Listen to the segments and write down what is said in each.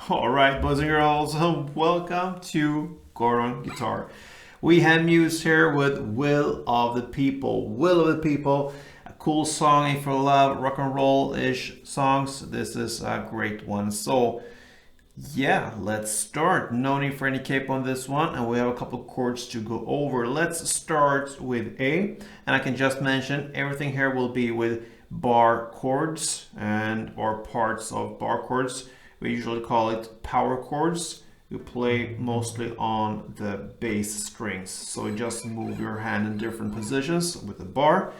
Alright, boys and girls, welcome to Chord on Guitar. We have Muse here with Will of the People. Will of the People, a cool song if you love rock and roll-ish songs. This is a great one. So yeah, let's start. No need for any cape on this one, and we have a couple chords to go over. Let's start with A, and I can just mention everything here will be with bar chords and or parts of bar chords. We usually call it power chords. You play mostly on the bass strings. So you just move your hand in different positions with the bar.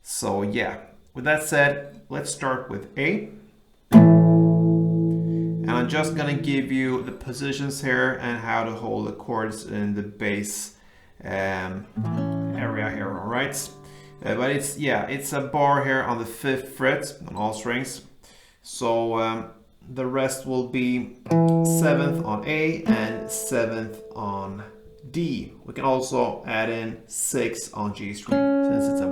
So yeah, with that said, let's start with A. And I'm just gonna give you the positions here and how to hold the chords in the bass area here, all right? But it's a bar here on the 5th fret on all strings. So the rest will be 7th on A and 7th on D. We can also add in 6 on G string since it's a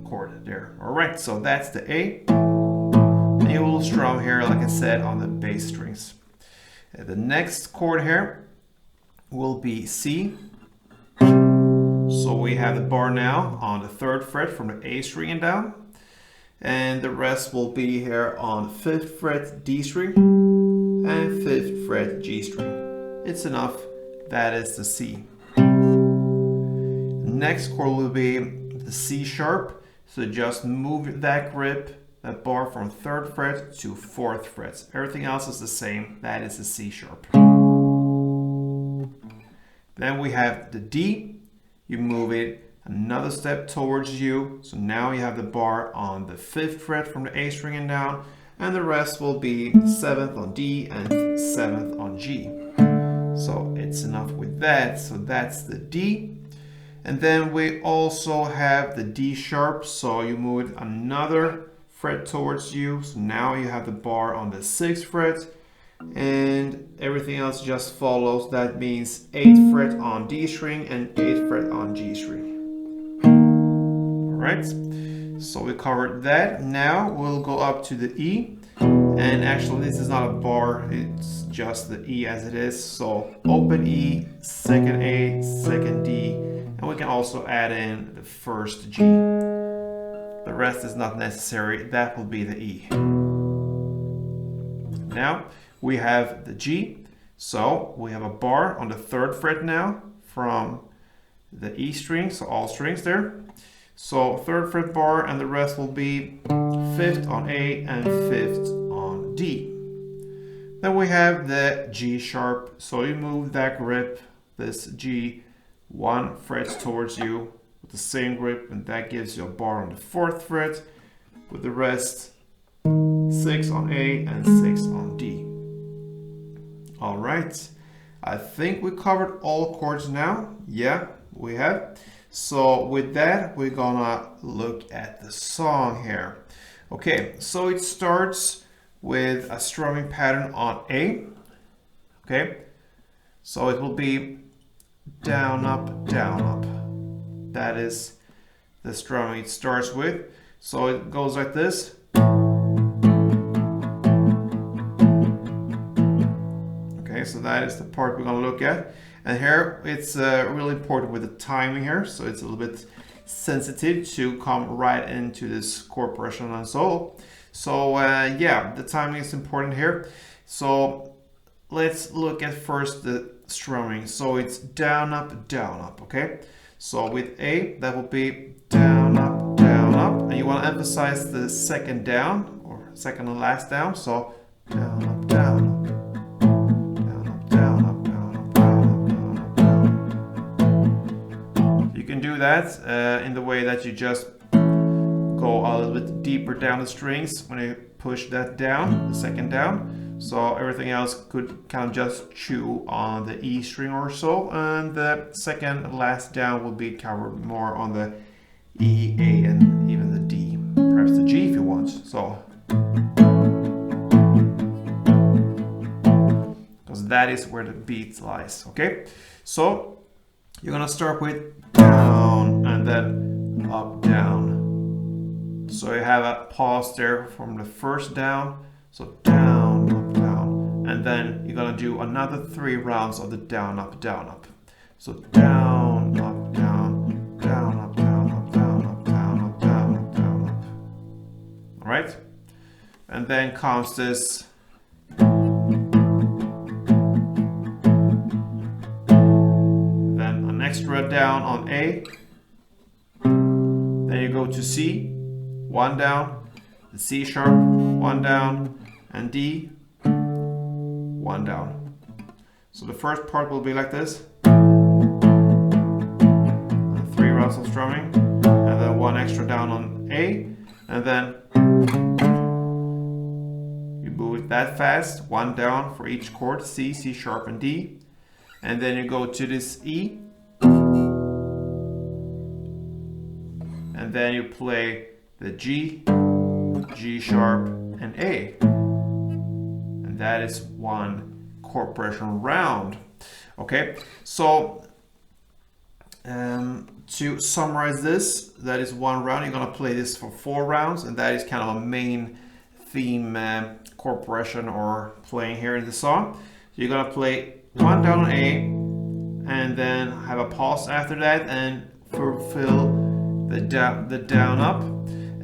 chord there. All right, so that's the A. And you will strum here, like I said, on the bass strings. The next chord here will be C. So we have the bar now on the 3rd fret from the A string and down. And the rest will be here on 5th fret D string and 5th fret G string. It's enough. That is the C. Next chord will be the C sharp. So just move that grip, that bar from 3rd fret to 4th fret. Everything else is the same. That is the C sharp. Then we have the D. You move it another step towards you. So now you have the bar on the 5th fret from the A string and down, and the rest will be 7th on D and 7th on G. So it's enough with that. So that's the D. And then we also have the D sharp. So you move it another fret towards you. So now you have the bar on the 6th fret, and everything else just follows. That means 8th fret on D string and 8th fret on G string. Right, so we covered that. Now we'll go up to the E, and actually this is not a bar, it's just the E as it is. So open E, 2nd A, 2nd D, and we can also add in the 1st G. The rest is not necessary. That will be the E. Now we have the G. So we have a bar on the 3rd fret now from the E string, so all strings there. So 3rd fret bar, and the rest will be 5th on A and 5th on D. Then we have the G sharp. So you move that grip, this G, 1 fret towards you with the same grip, and that gives you a bar on the 4th fret with the rest 6 on A and 6 on D. All right, I think we covered all chords now. Yeah, we have. So with that, we're gonna look at the song here. Okay, so it starts with a strumming pattern on A. Okay, so it will be down, up, down, up. That is the strumming it starts with. So it goes like this. Okay, so that is the part we're gonna look at. And here it's really important with the timing here, so it's a little bit sensitive to come right into this chord progression and solo. So yeah, the timing is important here. So let's look at first the strumming. So it's down, up, okay? So with A, that will be down, up, and you want to emphasize the 2nd down, or 2nd and last down. So down, up, down, up. that in the way that you just go a little bit deeper down the strings when you push that down, the second down. So everything else could kind of just chew on the E string or so, and the second last down will be covered more on the E, A, and even the D, perhaps the G if you want. So, because that is where the beat lies. Okay, so you're gonna start with down and then up, down. So you have a pause there from the first down. So down, up, down. And then you're gonna do another 3 rounds of the down, up, down, up. So down, up, down, down, up, down, up, down, up, down, up, down, up, down, up. All right? And then comes this then an extra down on A. Then you go to C, 1 down, the C sharp, 1 down, and D, 1 down. So the first part will be like this. 3 rounds of strumming, and then 1 extra down on A, and then you move it that fast, 1 down for each chord, C, C sharp, and D. And then you go to this E, and then you play the G, G sharp, and A. And that is 1 chord progression round. Okay, so to summarize this, that is 1 round. You're gonna play this for 4 rounds, and that is kind of a main theme chord progression or playing here in the song. So you're gonna play 1 down on A, and then have a pause after that, and fulfill the down up,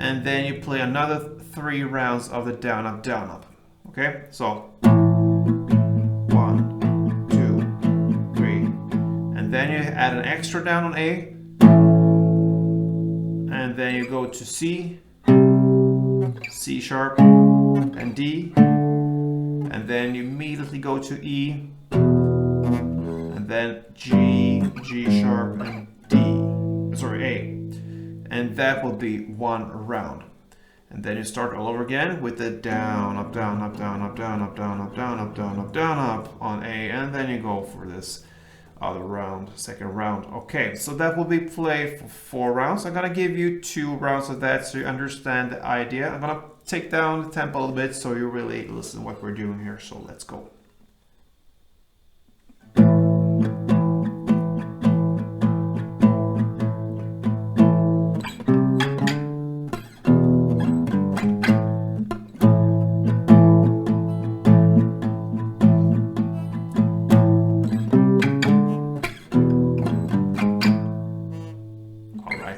and then you play another 3 rounds of the down up, down up. Okay, so 1, 2, 3, and then you add an extra down on A, and then you go to C, C sharp, and D, and then you immediately go to E, and then G, G sharp, and D, sorry, A. And that will be 1 round. And then you start all over again with the down, up, down, up, down, up, down, up, down, up, down, up, down, up, down, up on A, and then you go for this other round, second round. Okay, so that will be played for 4 rounds. I'm gonna give you 2 rounds of that so you understand the idea. I'm gonna take down the tempo a little bit so you really listen to what we're doing here. So let's go.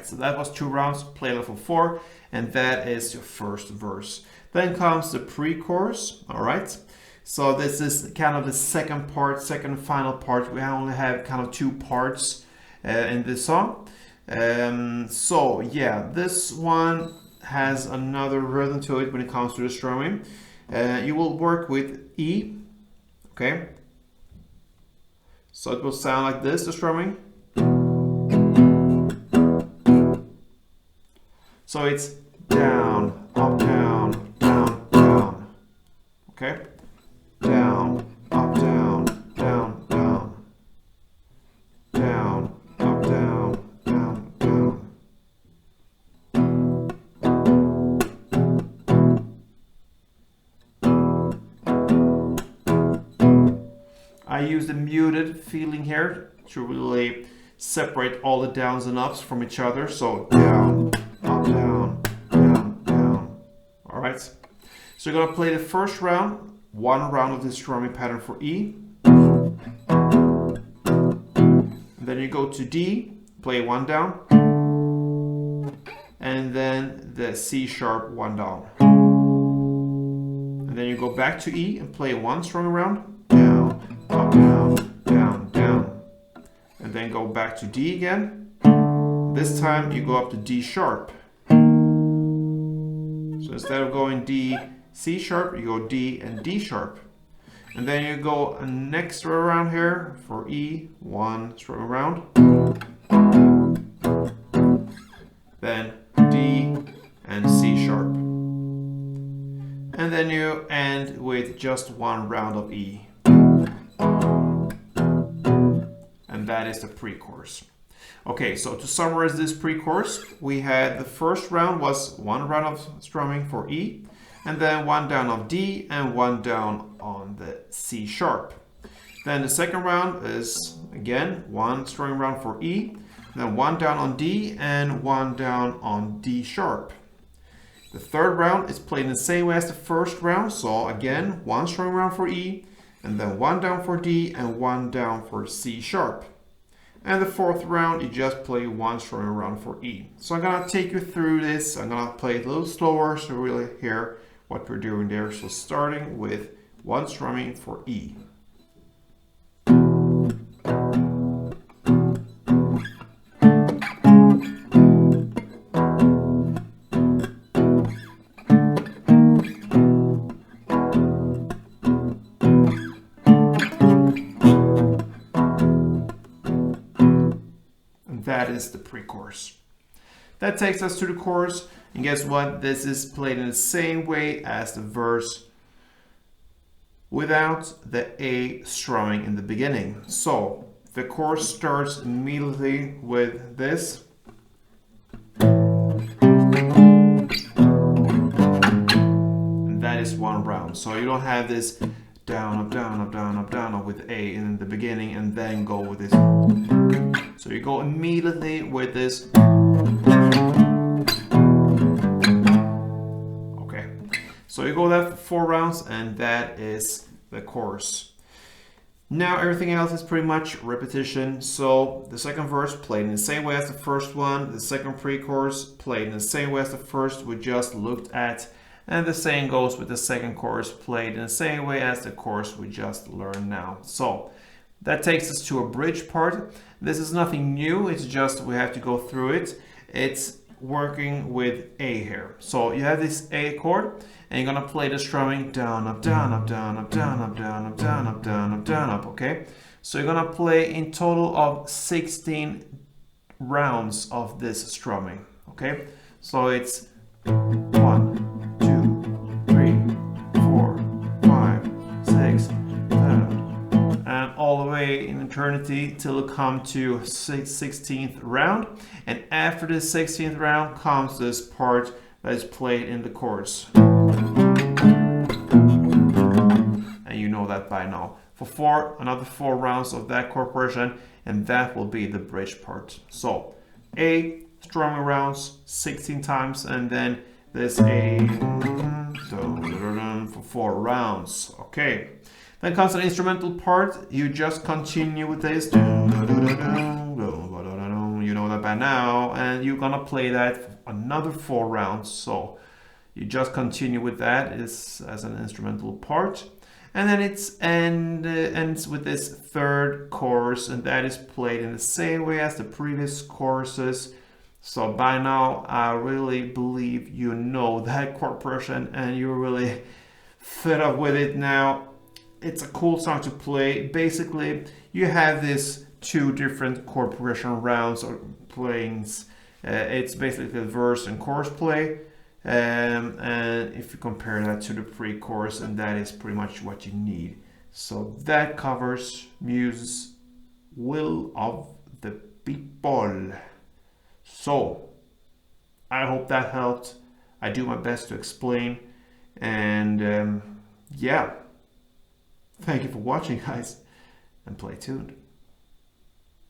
So that was 2 rounds, play level 4, and that is your first verse. Then comes the pre-chorus, all right? So this is kind of the second part, second final part. We only have kind of 2 parts in this song. So yeah, this one has another rhythm to it when it comes to the strumming. You will work with E, okay? So it will sound like this, the strumming. So it's down, up, down, down, down. Okay? Down, up, down, down, down. Down, up, down, down, down. I use the muted feeling here to really separate all the downs and ups from each other. So down, up, down, down, down. All right. So you're gonna play the first round, 1 round of this strumming pattern for E. And then you go to D, play 1 down. And then the C sharp, 1 down. And then you go back to E and play 1 strumming round. Down, up, down, down, down. And then go back to D again. This time you go up to D sharp. So instead of going D, C sharp, you go D and D sharp. And then you go an extra round here for E, 1 strumming round. then D and C sharp. And then you end with just one round of E. And that is the pre-chorus. Okay, so to summarize this pre-chorus, we had the first round was one round of strumming for E, and then one down of D and one down on the C sharp. Then the second round is again one strumming round for E, then one down on D and one down on D sharp. The third round is played in the same way as the first round, so again one strumming round for E, and then one down for D and one down for C sharp. And the fourth round, you just play one strumming round for E. So I'm gonna take you through this. I'm gonna play it a little slower so you really hear what we're doing there. So starting with one strumming for E. That is the pre-chorus. That takes us to the chorus, and guess what? This is played in the same way as the verse without the A strumming in the beginning. So the chorus starts immediately with this. And that is one round. So you don't have this down, up, down, up, down, up, down, up with A in the beginning and then go with this. So you go immediately with this. Okay, so you go that for 4 rounds, and that is the chorus. Now everything else is pretty much repetition. So the second verse played in the same way as the first one. The second pre-chorus played in the same way as the first we just looked at. And the same goes with the second chorus played in the same way as the chorus we just learned now. So that takes us to a bridge part. This is nothing new, it's just we have to go through it. It's working with A here. So you have this A chord, and you're gonna play the strumming down, up, down, up, down, up, down, up, down, up, down, up, down, up, down, up, okay? So you're gonna play in total of 16 rounds of this strumming, okay? So it's 1, 2, 3, 4, 5, 6, 7, and all the way in eternity till it come to 16th round. And after the 16th round comes this part that is played in the chords. And you know that by now. For another 4 rounds of that chord progression, and that will be the bridge part. So A strumming rounds 16 times, and then there's A for 4 rounds. Okay. Then comes an instrumental part. You just continue with this. You know that by now. And you're gonna play that for another 4 rounds. So you just continue with that as an instrumental part. And then it ends with this third chorus. And that is played in the same way as the previous choruses. So by now, I really believe you know that chord progression and you're really fed up with it now. It's a cool song to play. Basically, you have this 2 different chord progression rounds or playings. It's basically the verse and chorus play. And if you compare that to the pre-chorus, and that is pretty much what you need. So that covers Muse's Will of the People. So I hope that helped. I do my best to explain. And yeah. Thank you for watching, guys, and play tuned.